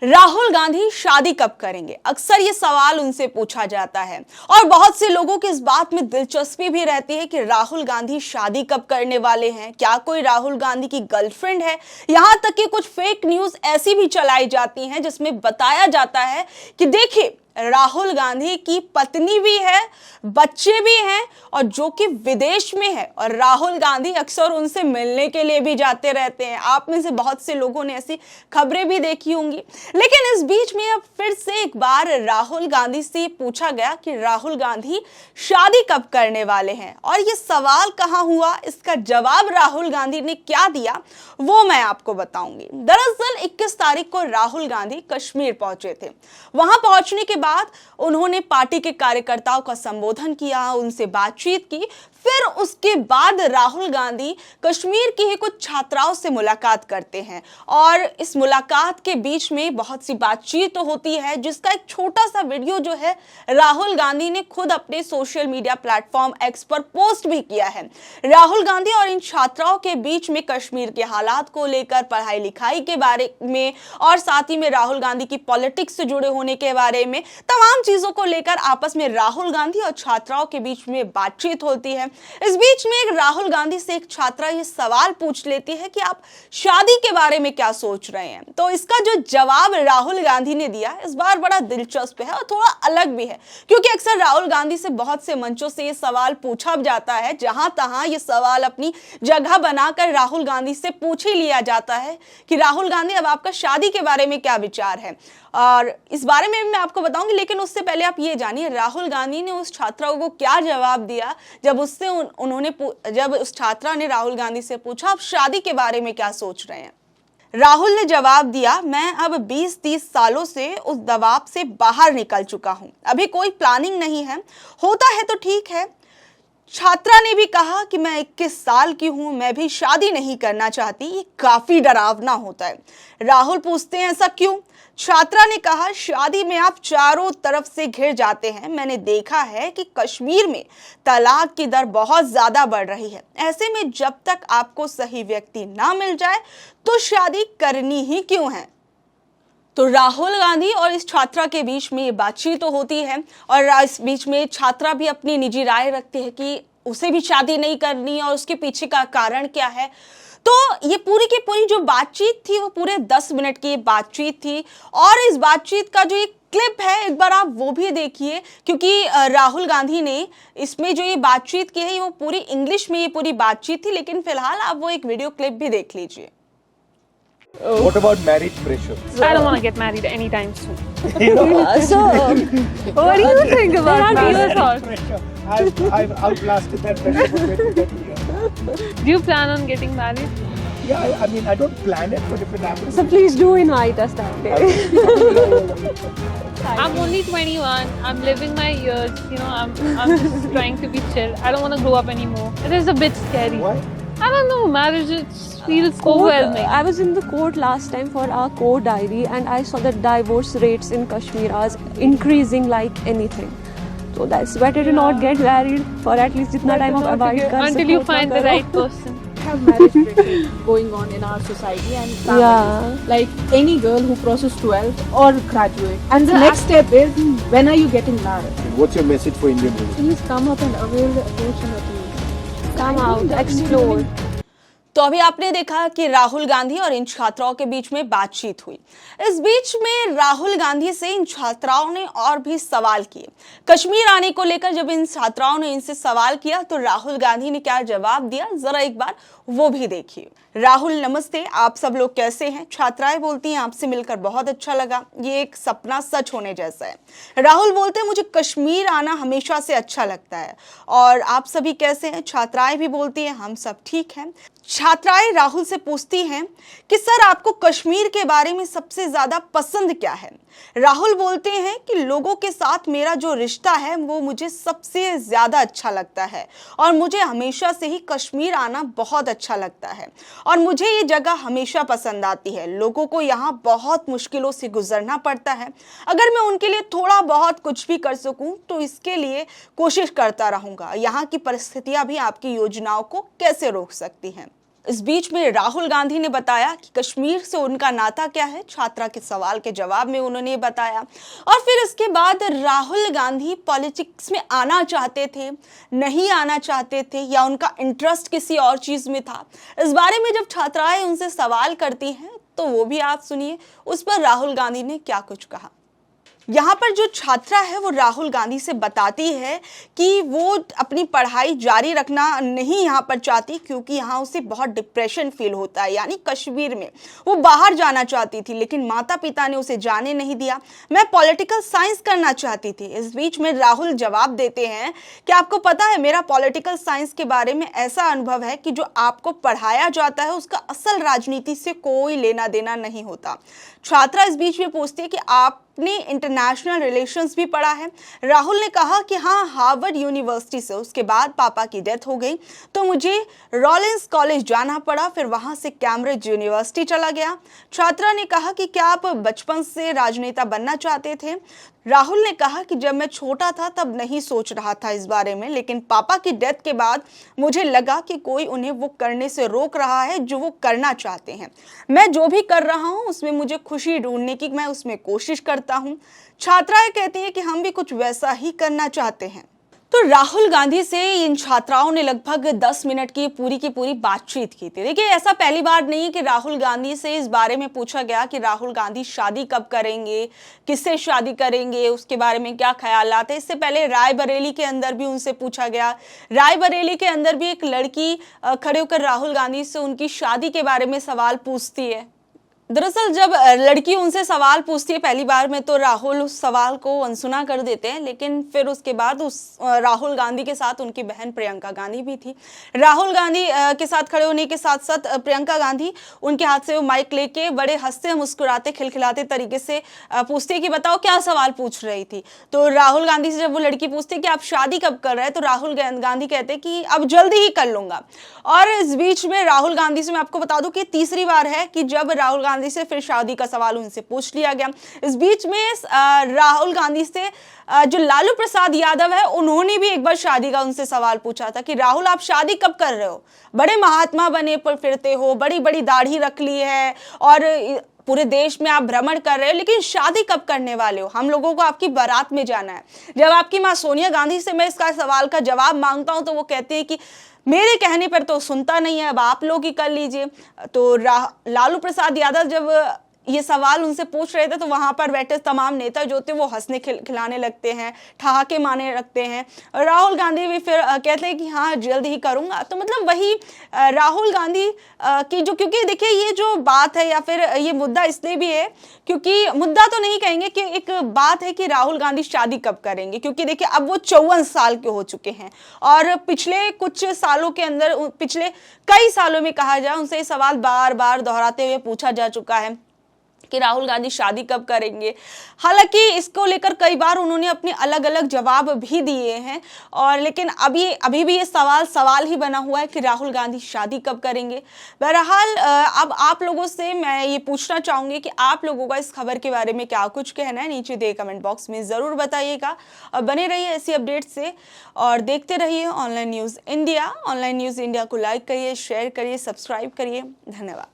राहुल गांधी शादी कब करेंगे? अक्सर ये सवाल उनसे पूछा जाता है और बहुत से लोगों की इस बात में दिलचस्पी भी रहती है कि राहुल गांधी शादी कब करने वाले हैं, क्या कोई राहुल गांधी की गर्लफ्रेंड है। यहां तक कि कुछ फेक न्यूज ऐसी भी चलाई जाती हैं जिसमें बताया जाता है कि देखिए राहुल गांधी की पत्नी भी है, बच्चे भी हैं और जो कि विदेश में है और राहुल गांधी अक्सर उनसे मिलने के लिए भी जाते रहते हैं। आप में से बहुत से लोगों ने ऐसी खबरें भी देखी होंगी। लेकिन इस बीच में अब फिर से एक बार राहुल गांधी से पूछा गया कि राहुल गांधी शादी कब करने वाले हैं और ये सवाल कहां हुआ, इसका जवाब राहुल गांधी ने क्या दिया वो मैं आपको बताऊंगी। दरअसल 21 तारीख को राहुल गांधी कश्मीर पहुंचे थे। वहां पहुंचने के बाद उन्होंने पार्टी के कार्यकर्ताओं का संबोधन किया, उनसे बातचीत की। फिर उसके बाद राहुल गांधी कश्मीर की ही कुछ छात्राओं से मुलाकात करते हैं और इस मुलाकात के बीच में बहुत सी बातचीत तो होती है जिसका एक छोटा सा वीडियो जो है राहुल गांधी ने खुद अपने सोशल मीडिया प्लेटफॉर्म एक्स पर पोस्ट भी किया है। राहुल गांधी और इन छात्राओं के बीच में कश्मीर के हालात को लेकर, पढ़ाई लिखाई के बारे में और साथ ही में राहुल गांधी की पॉलिटिक्स से जुड़े होने के बारे में, तमाम चीजों को लेकर आपस में राहुल गांधी और छात्राओं के बीच में बातचीत होती है। इस बीच में राहुल गांधी से एक छात्रा ये सवाल पूछ लेती है कि आप शादी के बारे में क्या सोच रहे हैं। तो इसका जो जवाब राहुल गांधी ने दिया इस बार बड़ा दिलचस्प है और थोड़ा अलग भी है, क्योंकि अक्सर राहुल गांधी से बहुत से मंचों से ये सवाल पूछा जाता है, जहां तहां ये सवाल अपनी जगह बनाकर राहुल गांधी से पूछ ही लिया जाता है कि राहुल गांधी अब आपका शादी के बारे में क्या विचार है। और इस बारे में भी मैं आपको बताऊंगी, लेकिन उससे पहले आप ये जानिए राहुल गांधी ने उस छात्रा को क्या जवाब दिया जब जब उस छात्रा ने राहुल गांधी से पूछा आप शादी के बारे में क्या सोच रहे हैं। राहुल ने जवाब दिया, मैं अब 20-30 सालों से उस दबाव से बाहर निकल चुका हूं, अभी कोई प्लानिंग नहीं है, होता है तो ठीक है। छात्रा ने भी कहा कि मैं 21 साल की हूं, मैं भी शादी नहीं करना चाहती, ये काफी डरावना होता है। राहुल पूछते हैं ऐसा क्यों? छात्रा ने कहा शादी में आप चारों तरफ से घिर जाते हैं, मैंने देखा है कि कश्मीर में तलाक की दर बहुत ज्यादा बढ़ रही है, ऐसे में जब तक आपको सही व्यक्ति ना मिल जाए तो शादी करनी ही क्यों है। तो राहुल गांधी और इस छात्रा के बीच में ये बातचीत तो होती है और इस बीच में छात्रा भी अपनी निजी राय रखती है कि उसे भी शादी नहीं करनी और उसके पीछे का कारण क्या है। तो ये पूरी की पूरी जो बातचीत थी वो पूरे 10 मिनट की बातचीत थी और इस बातचीत का जो एक क्लिप है एक बार आप वो भी देखिए, क्योंकि राहुल गांधी ने इसमें जो ये बातचीत की है वो पूरी इंग्लिश में ये पूरी बातचीत थी, लेकिन फिलहाल आप वो एक वीडियो क्लिप भी देख लीजिए। What about marriage pressure? I don't want to get married anytime soon. So, What do you think about Your marriage? I've outlasted that pressure for 20 years. Do you plan on getting married? Yeah, I mean, I don't plan it, but if it happens, so please do invite us that day. I'm only 21. I'm living my years. I'm just trying to be chill. I don't want to grow up anymore. It is a bit scary. why? I don't know. Marriage just feels overwhelming. I was in the court last time for our court diary and I saw that divorce rates in Kashmir are increasing like anything. So that's better to not get married for at least jitna time of avoid kar Until you sako find utna the karo. right person. Have marriage pressure going on in our society and family. Yeah. Like any girl who crosses 12 or graduate. And the next step is, when are you getting married? What's your message for Indian women? Please come up and avail the opportunity. Come out, explore. तो अभी आपने देखा कि राहुल गांधी और इन छात्राओं के बीच में बातचीत हुई। इस बीच में राहुल गांधी से इन छात्राओं ने और भी सवाल किए। कश्मीर आने को लेकर जब इन छात्राओं ने इनसे सवाल किया तो राहुल गांधी ने क्या जवाब दिया, जरा एक बार वो भी देखिए। राहुल नमस्ते, आप सब लोग कैसे हैं? छात्राएं बोलती हैं आपसे मिलकर बहुत अच्छा लगा, ये एक सपना सच होने जैसा है। राहुल बोलते हैं मुझे कश्मीर आना हमेशा से अच्छा लगता है। और आप सभी कैसे हैं? छात्राएं भी बोलती हैं हम सब ठीक हैं। छात्राएं राहुल से पूछती हैं कि सर आपको कश्मीर के बारे में सबसे ज्यादा पसंद क्या है? राहुल बोलते हैं कि लोगों के साथ मेरा जो रिश्ता है वो मुझे सबसे ज्यादा अच्छा लगता है और मुझे हमेशा से ही कश्मीर आना बहुत अच्छा लगता है और मुझे ये जगह हमेशा पसंद आती है। लोगों को यहाँ बहुत मुश्किलों से गुजरना पड़ता है, अगर मैं उनके लिए थोड़ा बहुत कुछ भी कर सकूं तो इसके लिए कोशिश करता रहूंगा। यहाँ की परिस्थितियां भी आपकी योजनाओं को कैसे रोक सकती हैं। इस बीच में राहुल गांधी ने बताया कि कश्मीर से उनका नाता क्या है। छात्रा के सवाल के जवाब में उन्होंने ये बताया। और फिर इसके बाद राहुल गांधी पॉलिटिक्स में आना चाहते थे, नहीं आना चाहते थे, या उनका इंटरेस्ट किसी और चीज में था, इस बारे में जब छात्राएं उनसे सवाल करती हैं तो वो भी आप सुनिए उस पर राहुल गांधी ने क्या कुछ कहा। यहाँ पर जो छात्रा है वो राहुल गांधी से बताती है कि वो अपनी पढ़ाई जारी रखना नहीं यहाँ पर चाहती, क्योंकि यहाँ उसे बहुत डिप्रेशन फील होता है। यानी कश्मीर में वो बाहर जाना चाहती थी, लेकिन माता पिता ने उसे जाने नहीं दिया। मैं पॉलिटिकल साइंस करना चाहती थी। इस बीच में राहुल जवाब देते हैं कि आपको पता है, मेरा पॉलिटिकल साइंस के बारे में ऐसा अनुभव है कि जो आपको पढ़ाया जाता है उसका असल राजनीति से कोई लेना देना नहीं होता। छात्रा इस बीच में पूछती है कि आपने इंटरनेशनल रिलेशंस भी पढ़ा है। राहुल ने कहा कि हाँ, हार्वर्ड यूनिवर्सिटी से। उसके बाद पापा की डेथ हो गई तो मुझे रॉलिंस कॉलेज जाना पड़ा, फिर वहां से कैम्ब्रिज यूनिवर्सिटी चला गया। छात्रा ने कहा कि क्या आप बचपन से राजनेता बनना चाहते थे। राहुल ने कहा कि जब मैं छोटा था तब नहीं सोच रहा था इस बारे में, लेकिन पापा की डेथ के बाद मुझे लगा कि कोई उन्हें वो करने से रोक रहा है जो वो करना चाहते हैं। मैं जो भी कर रहा हूँ उसमें मुझे खुशी ढूंढने की मैं उसमें कोशिश करता हूँ। छात्राएं कहती हैं कि हम भी कुछ वैसा ही करना चाहते हैं। तो राहुल गांधी से इन छात्राओं ने लगभग 10 मिनट की पूरी बातचीत की थी। देखिए, ऐसा पहली बार नहीं है कि राहुल गांधी से इस बारे में पूछा गया कि राहुल गांधी शादी कब करेंगे, किससे शादी करेंगे, उसके बारे में क्या ख्यालात है। इससे पहले रायबरेली के अंदर भी उनसे पूछा गया। रायबरेली के अंदर भी एक लड़की खड़े होकर राहुल गांधी से उनकी शादी के बारे में सवाल पूछती है। दरअसल जब लड़की उनसे सवाल पूछती है पहली बार में, तो राहुल उस सवाल को अनसुना कर देते हैं, लेकिन फिर उसके बाद उस राहुल गांधी के साथ उनकी बहन प्रियंका गांधी भी थी। राहुल गांधी के साथ खड़े होने के साथ साथ प्रियंका गांधी उनके हाथ से वो माइक लेके बड़े हंसते मुस्कुराते खिलखिलाते तरीके से पूछती है कि बताओ क्या सवाल पूछ रही थी। तो राहुल गांधी से जब वो लड़की पूछती है कि आप शादी कब कर रहे हैं, तो राहुल गांधी कहते हैं कि अब जल्दी ही कर लूंगा। और इस बीच में राहुल गांधी से मैं आपको बता दूं कि तीसरी बार है कि जब राहुल गांधी से फिर शादी का सवाल उनसे पूछ लिया गया। इस बीच में राहुल गांधी से जो लालू प्रसाद यादव है उन्होंने भी एक बार शादी का उनसे सवाल पूछा था कि राहुल आप शादी कब कर रहे हो, बड़े महात्मा बने पर फिरते हो, बड़ी बड़ी दाढ़ी रख ली है और पूरे देश में आप भ्रमण कर रहे हो, लेकिन शादी कब करने वाले हो, हम लोगों को आपकी बारात में जाना है। जब आपकी मां सोनिया गांधी से मैं इसका सवाल का जवाब मांगता हूं तो वो कहते हैं कि मेरे कहने पर तो सुनता नहीं है, अब आप लोग ही कर लीजिए। तो लालू प्रसाद यादव जब ये सवाल उनसे पूछ रहे थे तो वहां पर बैठे तमाम नेता जो थे वो हंसने खिलाने लगते हैं, ठहाके मारने लगते हैं। राहुल गांधी भी फिर कहते हैं कि हाँ जल्द ही करूंगा। तो मतलब वही राहुल गांधी की जो, क्योंकि देखिए ये जो बात है या फिर ये मुद्दा इसलिए भी है क्योंकि मुद्दा तो नहीं कहेंगे कि एक बात है कि राहुल गांधी शादी कब करेंगे, क्योंकि देखिए अब वो 54 साल के हो चुके हैं और पिछले कुछ सालों के अंदर, पिछले कई सालों में कहा जाए, उनसे ये सवाल बार बार दोहराते हुए पूछा जा चुका है कि राहुल गांधी शादी कब करेंगे। हालांकि इसको लेकर कई बार उन्होंने अपने अलग अलग जवाब भी दिए हैं, और लेकिन अभी भी ये सवाल ही बना हुआ है कि राहुल गांधी शादी कब करेंगे। बहरहाल अब आप लोगों से मैं ये पूछना चाहूंगी कि आप लोगों का इस खबर के बारे में क्या कुछ कहना है, नीचे दिए कमेंट बॉक्स में जरूर बताइएगा। और बने रहिए ऐसी अपडेट से और देखते रहिए online news India. Online news India को लाइक करिए, शेयर करिए, सब्सक्राइब करिए। धन्यवाद।